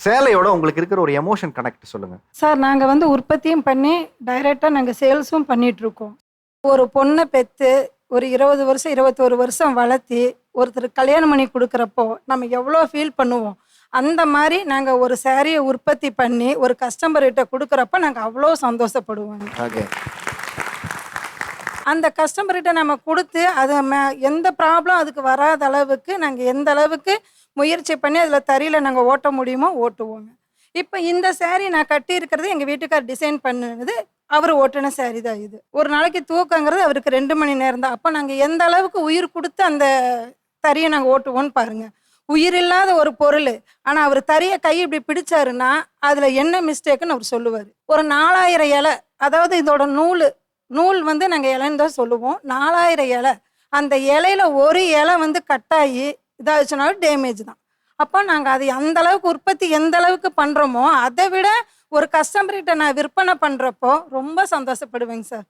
சேலையோட உங்களுக்கு இருக்கிற ஒரு எமோஷன் கனெக்ட் சொல்லுங்க. சார் நாங்கள் வந்து உற்பத்தியும் பண்ணி டைரெக்டாக நாங்கள் சேல்ஸும் பண்ணிகிட்ருக்கோம். ஒரு பொண்ணை பெற்று ஒரு 20 வருஷம் 21 வருஷம் வளர்த்தி ஒருத்தர் கல்யாணம் பண்ணி கொடுக்குறப்போ நம்ம எவ்வளோ ஃபீல் பண்ணுவோம். அந்த மாதிரி நாங்கள் ஒரு சாரியை உற்பத்தி பண்ணி ஒரு கஸ்டமர்கிட்ட கொடுக்குறப்ப நாங்கள் அவ்வளோ சந்தோஷப்படுவோங்க. ஓகே. அந்த கஸ்டமர்கிட்ட நம்ம கொடுத்து அது எந்த ப்ராப்ளம் அதுக்கு வராத அளவுக்கு நாங்கள் எந்த அளவுக்கு முயற்சி பண்ணி அதில் தறியில் நாங்கள் ஓட்ட முடியுமோ ஓட்டுவோங்க. இப்போ இந்த சேரீ நான் கட்டியிருக்கிறது எங்கள் வீட்டுக்கார் டிசைன் பண்ணுனது, அவர் ஓட்டின சேரீ தான் இது. ஒரு நாளைக்கு தூக்கங்கிறது அவருக்கு 2 மணி நேரம் தான். அப்போ நாங்கள் எந்த அளவுக்கு உயிர் கொடுத்து அந்த தறியை நாங்கள் ஓட்டுவோன்னு பாருங்கள். உயிர் இல்லாத ஒரு பொருள், ஆனால் அவர் தறியை கை இப்படி பிடிச்சாருன்னா அதில் என்ன மிஸ்டேக்குன்னு அவர் சொல்லுவார். ஒரு 4000 இலை, அதாவது இதோட நூல் வந்து நாங்கள் இலைன்னு தான் சொல்லுவோம். 4000 இலை, அந்த இலையில ஒரு இலை வந்து கட்டாகி இதாச்சுனாலும் டேமேஜ் தான். அப்போ நாங்கள் அது அந்த அளவுக்கு உற்பத்தி எந்த அளவுக்கு பண்ணுறோமோ அதை விட ஒரு கஸ்டமர்கிட்ட நான் விற்பனை பண்ணுறப்போ ரொம்ப சந்தோஷப்படுவேங்க சார்.